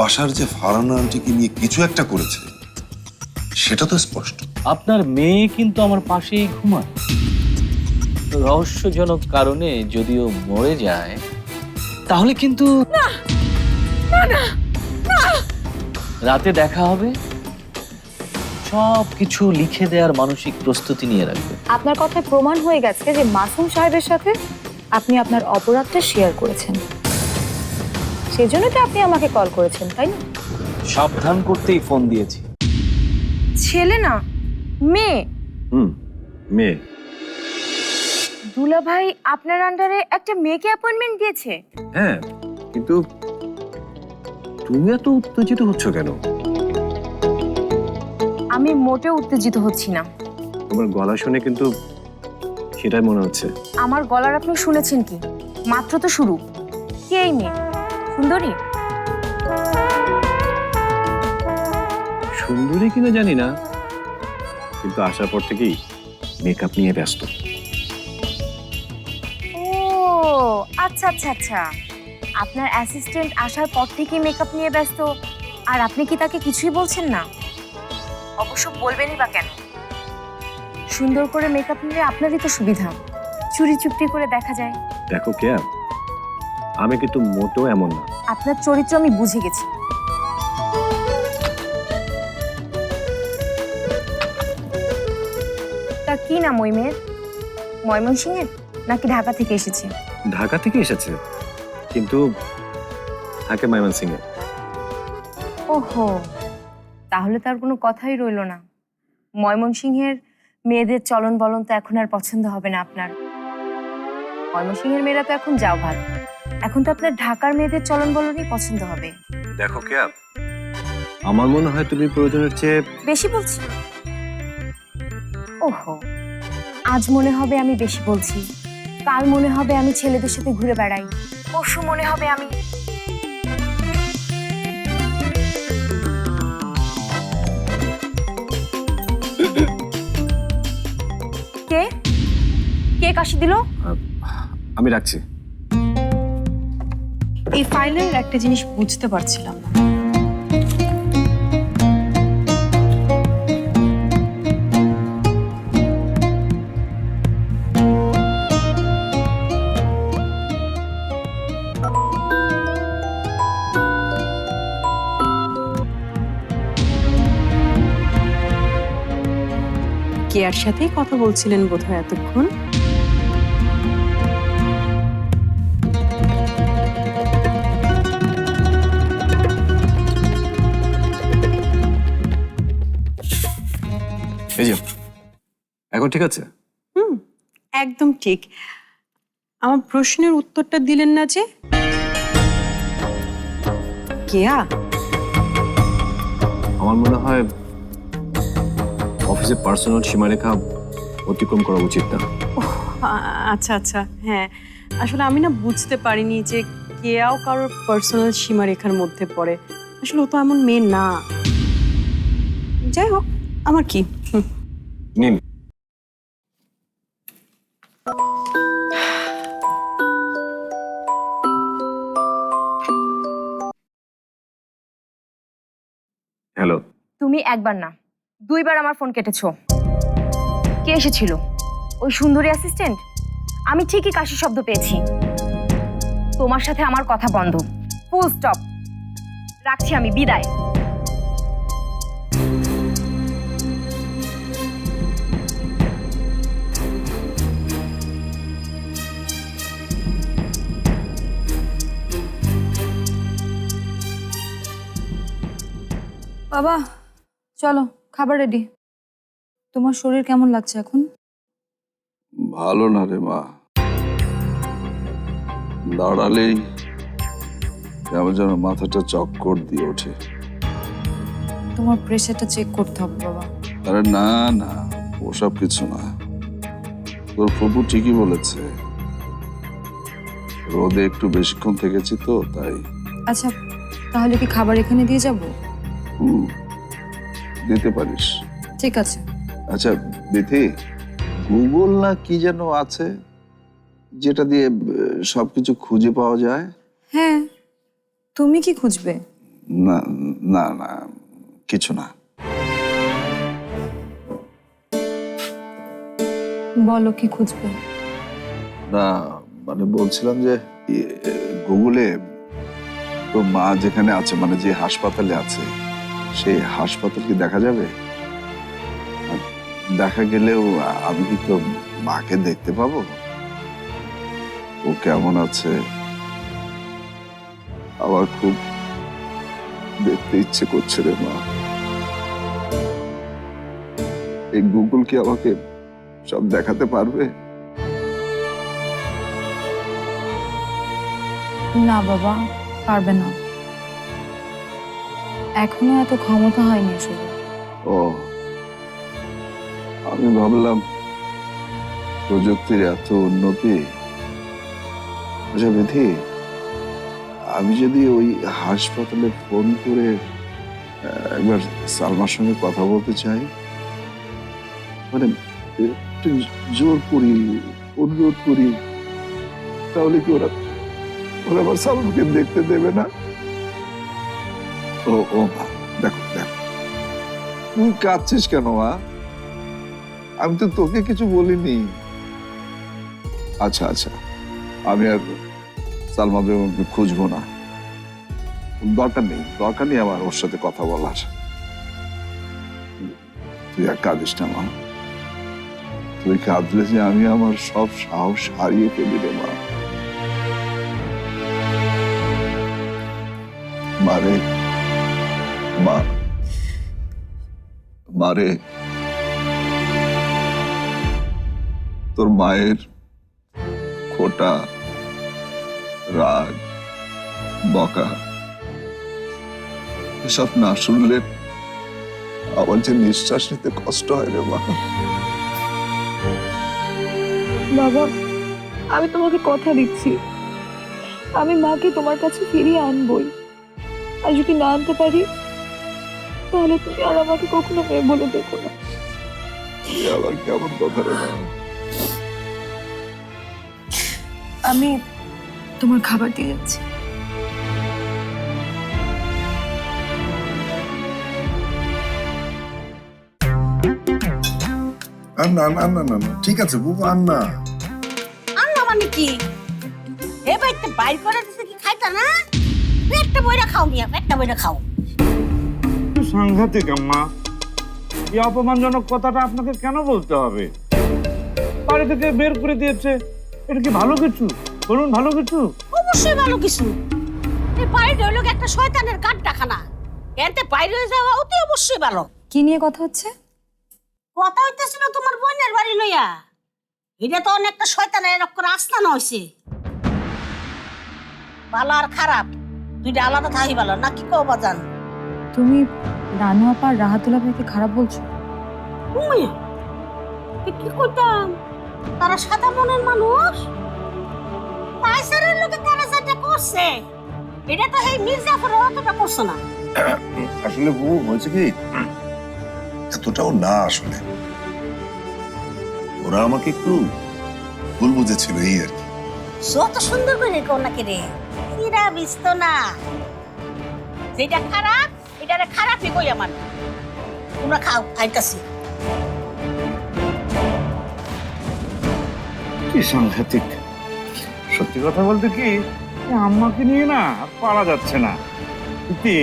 বাসার যে ফারহানা আন্টিকে নিয়ে কিছু একটা করেছে সেটা তো স্পষ্ট। আপনার মেয়ে কিন্তু আমার পাশেই ঘুমায়। রহস্যজনক কারণে যদিও মরে যায়, তাহলে কিন্তু রাতে দেখা হবে, সব কিছু লিখে দেওয়ার মানসিক প্রস্তুতি নিয়ে রাখবে। আপনার কথায় প্রমাণ হয়ে গেছে যে মাসুম সাহেবের সাথে আপনি আপনার অপরাধটা শেয়ার করেছেন, সেজন্য তো আপনি আমাকে কল করেছেন, তাই না? সাবধান করতেই ফোন দিয়েছি। ছেলে না, মেয়ে। মেয়ে। দুলা ভাই আপনার আন্ডারে একটা মেয়েকে অ্যাপয়েন্টমেন্ট দিয়েছে? হ্যাঁ, কিন্তু তুমি এত উত্তেজিত হচ্ছ কেন? আমি মোটেও উত্তেজিত হচ্ছি না। তোমার গলা শুনে কিন্তু সেটাই মনে হচ্ছে। আমার গলার আপনি শুনেছেন কি? মাত্র তো শুরু। কে এই মেয়ে? সুন্দরী? সুন্দরী কিনা জানি না, কিন্তু আসার পর থেকেই মেকআপ নিয়ে ব্যস্ত। ও আচ্ছা আচ্ছা আচ্ছা, আপনার অ্যাসিস্ট্যান্ট আসার পর থেকেই মেকআপ নিয়ে ব্যস্ত, আর আপনি কি তাকে কিছুই বলছেন না? অবশ্য বলবেনই বা কেন? সুন্দর করে মেকআপ নিলে আপনারই তো সুবিধা, চুরি চুপটি করে দেখা যায়। দেখো কেয়া, আমি কিন্তু মোটেও এমন না। আপনার চরিত্র আমি বুঝে গেছি। তা কি নাম ওই মেয়ের? ময়মনসিংহের নাকি ঢাকা থেকে এসেছে? ঢাকা থেকে এসেছে, কিন্তু থাকে ময়মনসিংহে। ওহো, তাহলে তার কোনো কথাই রইলো না। ময়মনসিংহের মেয়েদের চলন বলন তো এখন আর পছন্দ হবে না আপনার। ময়মনসিংহের মেয়েরা তো এখন যাও ভালো, এখন তো আপনার ঢাকার মেয়েদের চলন বলনই পছন্দ হবে। দেখো কেয়া, আমার মনে হয় তুমি প্রয়োজনের চেয়ে বেশি বলছি? ওহো, আজ মনে হবে আমি বেশি বলছি, কাল মনে হবে আমি ছেলেদের সাথে ঘুরে বেড়াই, পরশু মনে হবে আমি... কে কে কাশি দিল? আমি রাখছি। এই ফাইলের একটা জিনিস বুঝতে পারছিলাম না। কেয়ার সাথেই কথা বলছিলেন বোধহয় এতক্ষণ। এই যে, এখন ঠিক আছে? একদম ঠিক। আমার প্রশ্নের উত্তরটা দিলেন না যে? কেয়া, আমার মনে হয় অফিসে পার্সোনাল সীমারেখা অতিক্রম করা উচিত না। আচ্ছা আচ্ছা, হ্যাঁ, আসলে আমি না বুঝতে পারিনি যে কেয়াও কারোর পার্সোনাল সীমারেখার মধ্যে পড়ে। আসলে ও তো এমন মেয়ে না। যাই হোক, আমার কি। নিন। হ্যালো। তুমি একবার না, দুইবার আমার ফোন কেটেছো। কে এসেছিল? ওই সুন্দরী অ্যাসিস্ট্যান্ট? আমি ঠিকই কাশি শব্দ পেয়েছি। তোমার সাথে আমার কথা বন্ধ, ফুল স্টপ। রাখছি আমি, বিদায়। বাবা চলো, খাবার রেডি। তোমার শরীর কেমন লাগছে এখন? ভালো না রে মা, দাঁড়ালেই কেমন যেন মাথাটা চক্কর দিয়ে ওঠে। তোমার প্রেশারটা চেক করতে হবে বাবা। আরে না না, ওসব কিছু না। তোর ফুপু ঠিকই বলেছে, রোদে একটু বেশিক্ষণ থেকেছি তো তাই। আচ্ছা, তাহলে কি খাবার এখানে দিয়ে যাব? দিতে পারিস। ঠিক আছে। আচ্ছা বিথি, গুগল না কি যেন আছে যেটা দিয়ে সবকিছু খুঁজে পাওয়া যায়? হ্যাঁ, তুমি কি খুঁজবে? না না না, কিছু না। বলো কি খুঁজবে? না মানে বলছিলাম যে গুগলে তো মা যেখানে আছে, মানে যে হাসপাতালে আছে, সেই হাসপাতাল কি দেখা যাবে? আর দেখা গেলেও আমি কি তো মাকে দেখতে পাবো? ও কেমন আছে আমার খুব দেখতে ইচ্ছে করছে রে মা। এই গুগল কি আমাকে সব দেখাতে পারবে? না বাবা, পারবে না, এখনো এত ক্ষমতা হয়নি শুধু। ও, আমি ভাবলাম প্রযুক্তির এত উন্নতি। আচ্ছা বিধি, আমি যদি ওই হাসপাতালে ফোন করে একবার সালমার সঙ্গে কথা বলতে চাই, মানে একটু জোর করি, অনুরোধ করি, তাহলে কি ওরা ওরা আবার সালমাকে দেখতে দেবে না? ও ও মা, দেখো দেখো, তুই কাঁদছিস কেন মা? আমি তো তোকে কিছু বলিনি। আচ্ছা আচ্ছা, আমি আর সালমা বেগমকে খুঁজবো না, দরকার নেই আমার ওর সাথে কথা বলার। তুই আর কাঁদিস না মা, তুই কাঁদলে যে আমি আমার সব সাহস হারিয়ে ফেলি রে মা। মারে মা, মারে, তোর মায়ের খোটা, রাগ, বকা এসব না শুনলে আমার যে নিঃশ্বাস নিতে কষ্ট হয় রে মা। বাবা, আমি তোমাকে কথা দিচ্ছি, আমি মাকে তোমার কাছে ফিরিয়ে আনবই। আর যদি না আনতে পারি, তাহলে তুমি আর আমাকে কখনো মেয়ে বলে দেখো না। আবার কেমন কথা রে মা? আমি তোমার খাবার দিয়ে যাচ্ছি। না না না না না, ঠিক আছে বুবু, আর না। আন্না মানে কি? এ বাইতে বাইর করে দিছে কি খাইতা না? পেটটা বইরা খাও মিয়া, পেটটা বইরা খাও। সাংঘাতিক আম্মা, এই অপমানজনক কথাটা আপনাকে কেন বলতে হবে? বাড়ি থেকে বের করে দিয়েছে, এটা কি ভালো কিছু? বলুন, ভালো কিছু? অবশ্যই ভালো কিছু। এই বাড়িটা হলো একটা শয়তানের গাড্ডাখানা, এতে বাইরে হয়ে যাওয়া অতি অবশ্যই ভালো। কি নিয়ে কথা হচ্ছে? কথা হইতেছিল তোমার বোনের বাড়ি লইয়া। এটা তো অনেকটা শয়তানের এরকম আস্তানা হইছে। ভালো আর খারাপ দুইটা আলাদা থাকি ভালো, নাকি কও বাজান? তুমি রানু আপা আর রাহাতুলা ভাইকে খারাপ বলছো? উম্মিয়া, কি কইতাম? তারা সাদা মনের মানুষ, পয়সারের লোকে তারা যেটা করছে, এটা তো এই মির্জাফর অতটা করছে না। আসলে বুবু হয়েছে কি, এতটাও না আসলে। ওরা আমাকে একটু ভুল বুঝেছিল, এই আর কি। যত সুন্দর করে কও নাকি রে, কিরা বিস্ত না। যেটা খারাপ এটারে খারাপই কই আমার। তোমরা খাও, খাইতাছি। কি সাংঘাতিক! সত্যি কথা বলতে কি, এই আম্মাকে নিয়ে না আর পারা যাচ্ছে না। ইতি,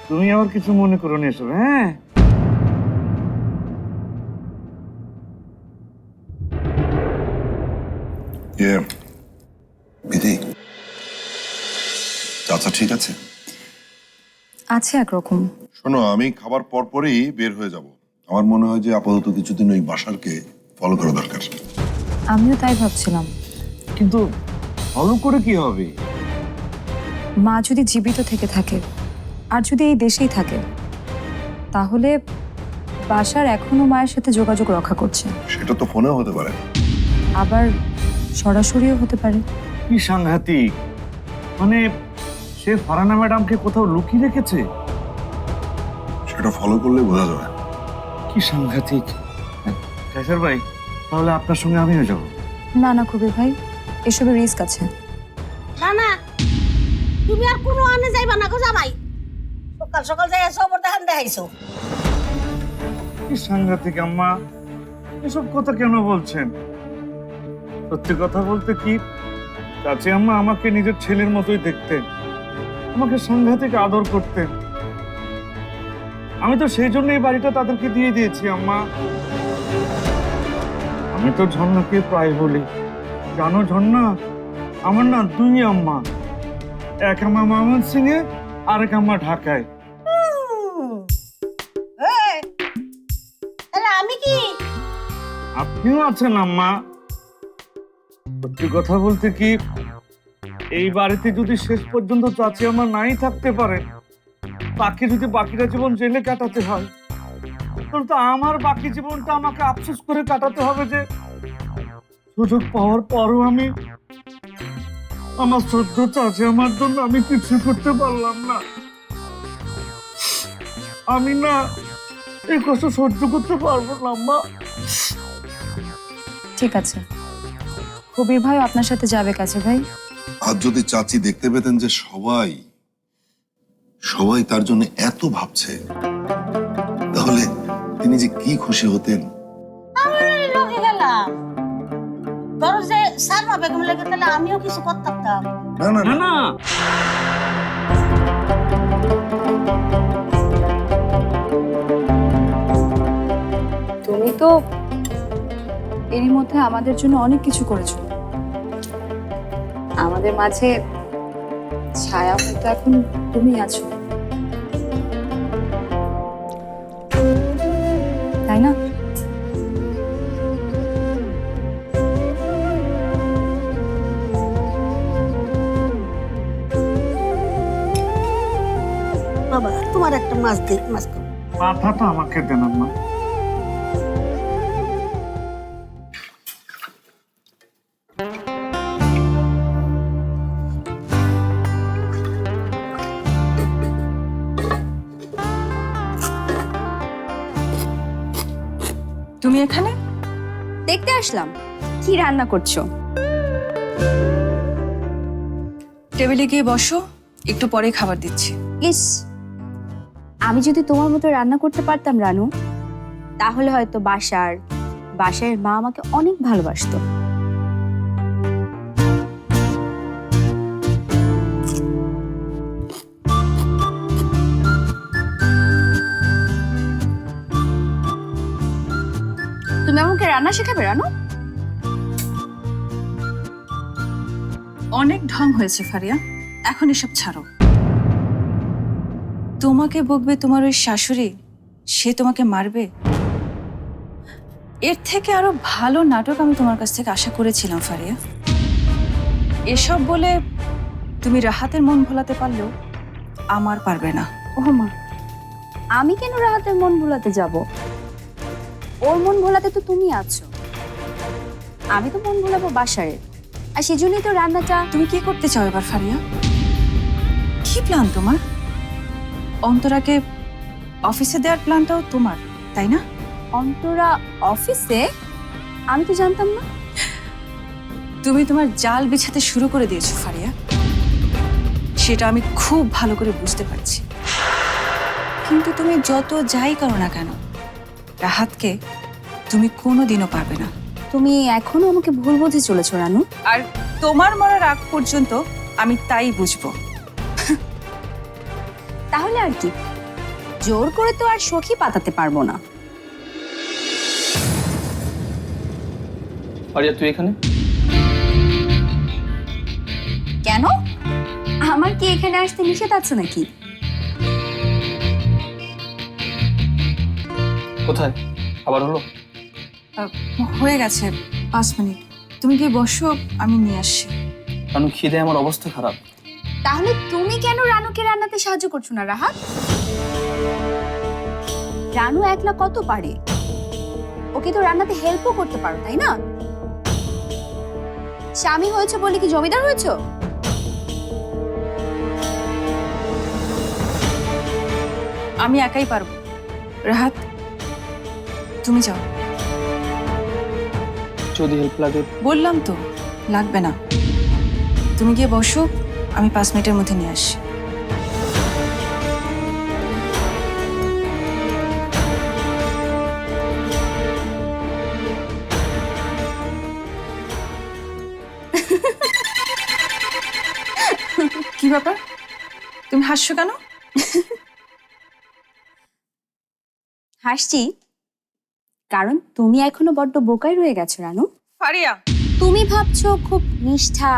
তুমি আবার কিছু মনে করো না এসব, হ্যাঁ? বিধি, চাচা ঠিক আছে? আছে একরকম। শোনো, আমি খাবার পরই বের হয়ে যাব। আমার মনে হয় যে আপাতত কিছুদিন ওই বাসারকে ফলো করা দরকার। আমিও তাই ভাবছিলাম। কিন্তু ফলো করে কি হবে? মা যদি জীবিত থেকে থাকে আর যদি এই দেশেই থাকে, তাহলে বাসার এখনো মায়ের সাথে যোগাযোগ রক্ষা করছে। সেটা তো ফোনেও হতে পারে, আবার সরাসরিও হতে পারে। কি সাংঘাতিক! মানে সে ফারানা ম্যাডামকে কোথাও লুকিয়ে রেখেছে। সেটা ফলো করলে বোঝা যাবে। কি সাংঘাতিক! কাইসার ভাই, তাহলে আপনার সঙ্গে আমিও যাব। না না কবির ভাই, এসবের রিস্ক আছে। না না, তুমি আর কোনো আনে যাইবা না গো জামাই। সকাল সকাল যাই সবর দেখান দেখাইছো। কি সাংঘাতিক আম্মা, এসব কথা কেন বলছেন? সত্যি কথা বলতে কি, চাচি আম্মা আমাকে নিজের ছেলের মতোই দেখতেন, আমাকে সাংঘাতিক আদর করতেন। আমি তো সেই জন্য এই বাড়িটা তাদেরকে দিয়ে দিয়েছি আম্মা। আমি তো ঝর্ণাকে প্রায় বলি, জানো ঝর্ণা, আমার না দুই আম্মা, এক আম্মা মামন সিং এ, আরেক আম্মা ঢাকায়। এই, তাহলে আমি কি? আপনিও আছেন আম্মা। সত্যি কথা বলতে কি, এই বাড়িতে যদি শেষ পর্যন্ত চাচি আমার নাই থাকতে পারে, তাকে যদি বাকিটা জীবন জেলে কাটাতে হয়, তাহলে তো আমার বাকি জীবনটা আমাকে আফসোস করে কাটাতে হবে যে সুযোগ পাওয়ার পরও আমি আমার শ্রদ্ধ চাচি আমার জন্য আমি কিছু করতে পারলাম না। আমি না এই কষ্ট সহ্য করতে পারবো না আম্মা। ঠিক আছে, কবির ভাই আপনার সাথে যাবে কাছে ভাই। আজ যদি চাচি দেখতে পেতেন যে সবাই সবাই তার জন্য এত ভাবছে, তাহলে তিনি যে কি খুশি হতেন। আমি লগে গেলাম, ধরো যে সালমা বেগম লেগে, তাহলে আমিও কিছু করতাম না। না না না না, না, তুমি তো এরই মধ্যে আমাদের জন্য অনেক কিছু করেছো। আমাদের মাঝে ছায়া হয়তো এখন তুমি আছো, তাই না? বাবা তোমার একটা মাছ দে, মাছ খাও। মাথাটা আমাকে দেন আম্মা। তুমি এখানে দেখতে আসলাম কি রান্না করছো। টেবিলে গিয়ে বসো, একটু পরে খাবার দিচ্ছি। ইস, আমি যদি তোমার মতো রান্না করতে পারতাম রানু, তাহলে হয়তো বাসার মা আমাকে অনেক ভালোবাসতো। তুমি আমাকে রান্না শেখাবে রানু? অনেক ঢং হয়েছে ফারিয়া, এখন এসব ছাড়ো। তোমাকে বকবে তোমার ওই শাশুড়ি, সে তোমাকে মারবে, এর থেকে আরো ভালো নাটক আমি তোমার কাছ থেকে আশা করেছিলাম ফারিয়া। এসব বলে তুমি রাহাতের মন ভোলাতে পারলেও আমার পারবে না। ও মা, আমি কেন রাহাতের মন ভোলাতে যাব? ওর মন ভোলাতে তো তুমি আছো, আমি তো মন ভোলাবো বাসারের। আর সেজন্যই তো রান্নাটা। তুমি কি করতে চাও এবার ফারিয়া? কি প্ল্যান তোমার? অন্তরাকে অফিসে দেওয়ার প্ল্যানটাও তোমার, তাই না? অন্তরা অফিসে? আমি তো জানতাম না। তুমি তোমার জাল বিছাতে শুরু করে দিয়েছো ফারিয়া, সেটা আমি খুব ভালো করে বুঝতে পারছি। কিন্তু তুমি যত যাই করো না কেন, রাহাতকে তুমি কোনোদিনও পারবে না। তুমি এখনো আমাকে ভুল বুঝে চলেছো রানু। আর তোমার মরার আগ পর্যন্ত আমি তাই বুঝবো। তাহলে আর কি, জোর করে তো আর সখী পাতাতে পারবো না। ফারিয়া তুই এখানে? কেন? আমার কি এখানে আসতে নিষেধ আছে নাকি? কোথায় আবার হলো? হয়ে গেছে 5 মিনিট, তুমি গিয়ে বসো, আমি নিয়ে আসছি। কারণ খিদে আমার অবস্থা খারাপ। তাহলে তুমি কেন রানুকে রান্নাতে সাহায্য করছো না রাহাত? রানু একলা কত পারে, ওকে তো রান্নাতে হেল্পও করতে পারো, তাই না? স্বামী হয়েছে বলে কি জমিদার হয়েছো? আমি একাই পারবো। রাহাত তুমি যাও। যদি হেল্প লাগে? বললাম তো লাগবে না, তুমি গিয়ে বসো, আমি 5 মিনিটের মধ্যে নিয়ে আসছি। কি ব্যাপার, তুমি হাসছো কেন? হাসছি কারণ তুমি এখনো বড্ড বোকাই রয়ে গেছো রানু। ফারিয়া, তুমি ভাবছো খুব নিষ্ঠা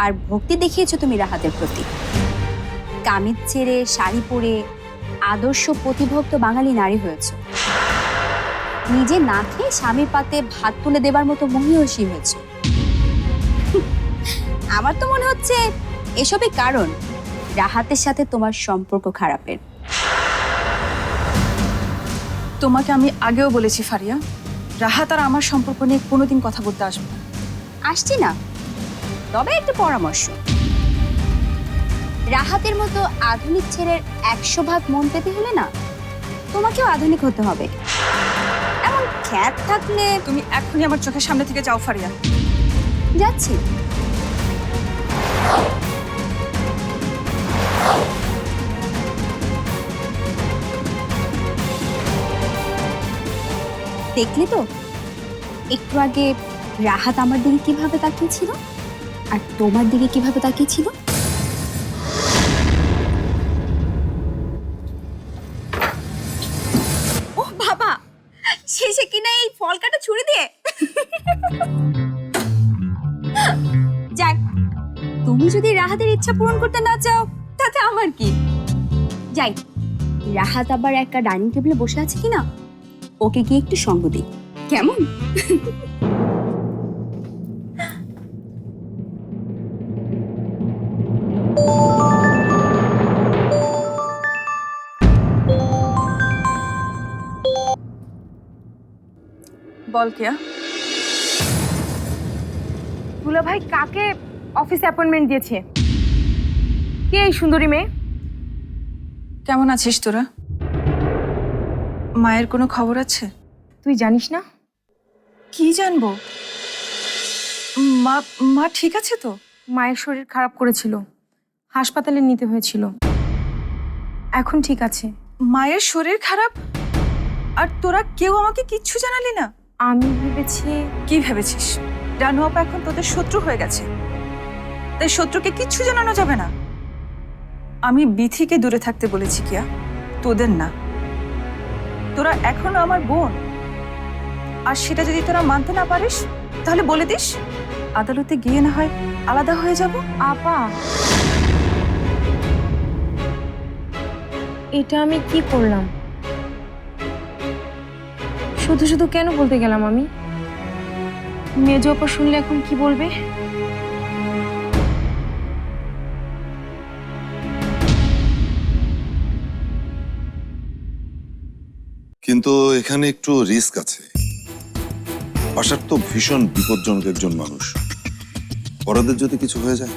আর ভক্তি দেখিয়েছো তুমি রাহাতের প্রতি। কামিজ ছেড়ে শাড়ি পরে আদর্শ প্রতিভক্ত বাঙালি নারী হয়েছে। নিজে না খেয়ে স্বামীর পাতে ভাত তুলে দেবার মতো মহিয়সী হয়েছে। আমার তো মনে হচ্ছে এসবই কারণ রাহাতের সাথে তোমার সম্পর্ক খারাপের। তোমাকে আমি আগেও বলেছি ফারিয়া, রাহাত আর আমার সম্পর্ক নিয়ে কোনোদিন কথা বলতে আসবে না। আসছি না, তবে একটা পরামর্শ। রাহাতের মতো আধুনিক ছেলের 100 ভাগ মন পেতে হলে না তোমাকেও আধুনিক হতে হবে। এমন খ্যাত থাকলে তুমি এখনই আমার চোখের সামনে থেকে যাও ফারিয়া। যাচ্ছি। দেখলে তো একটু আগে রাহাত আমার দিকে কিভাবে তাকিয়েছিল আর তোমার দিকে কিভাবে তাকিয়েছিল। ও বাবা, শেষে কিনা এই ফল কাটা ছুরি দিয়ে। যাক, তুমি যদি রাহাতের ইচ্ছা পূরণ করতে না চাও তাতে আমার কি। যাই, রাহাত আবার একটা ডাইনিং টেবিলে বসে আছে কিনা ওকে গিয়ে একটু সঙ্গ দিই, কেমন? বল কেয়া। দুলা ভাই কাকে অফিসে অ্যাপয়েন্টমেন্ট দিয়েছে? কে এই সুন্দরী মেয়ে? কেমন আছিস তোরা? মায়ের কোনো খবর আছে? তুই জানিস না? কি জানবো, মা মা ঠিক আছে তো? মায়ের শরীর খারাপ করেছিল, হাসপাতালে নিতে হয়েছিল, এখন ঠিক আছে। মায়ের শরীর খারাপ আর তোরা কেউ আমাকে কিচ্ছু জানালি না? আমি ভেবেছি। কি ভেবেছিস? রানু আপা এখন তোদের শত্রু হয়ে গেছে, তাই শত্রুকে কিচ্ছু জানানো যাবে না। আমি বিথিকে দূরে থাকতে বলেছি কিয়া, তোদের না। তোরা এখনো আমার বোন, আর সেটা যদি তোরা মানতে না পারিস তাহলে বলে দিস, আদালতে গিয়ে না হয় আলাদা হয়ে যাব। আপা, এটা আমি কি করলাম? শুধু শুধু কেন বলতে গেলাম আমি? মেজো আপা শুনলে এখন কি বলবে? কিন্তু এখানে একটু রিস্ক আছে। আশার তো ভীষণ বিপজ্জনক একজন মানুষ, পরাদের যদি কিছু হয়ে যায়।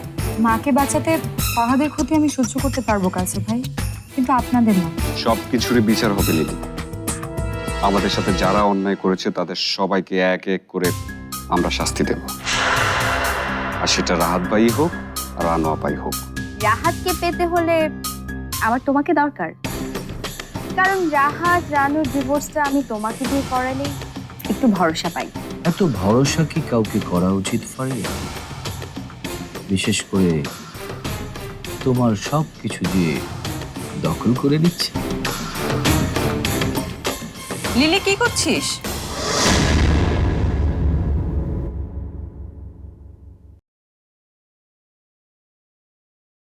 মাকে বাঁচাতে ফাহাদের ক্ষতি আমি সহ্য করতে পারবো কাছে ভাই, কিন্তু আপনাদের না। সবকিছুরই বিচার হবে লিলি। আমাদের সাথে যারা অন্যায় করেছে তাদের সবাইকে এক এক করে আমরা শাস্তি দেব, আর সেটা রাহাত ভাই হোক আর রানু আপাই হোক। রাহাতকে পেতে হলে আমার তোমাকে দরকার, কারণ রাহাত রানুর ডিভোর্সটা আমি তোমাকে দিয়ে করালে একটু ভরসা পাই। এত ভরসা কি কাউকে করা উচিত ফারিয়া? বিশেষ করে তোমার সব কিছু দিয়ে দখল করে নিচ্ছে। লিলি কি করছিস?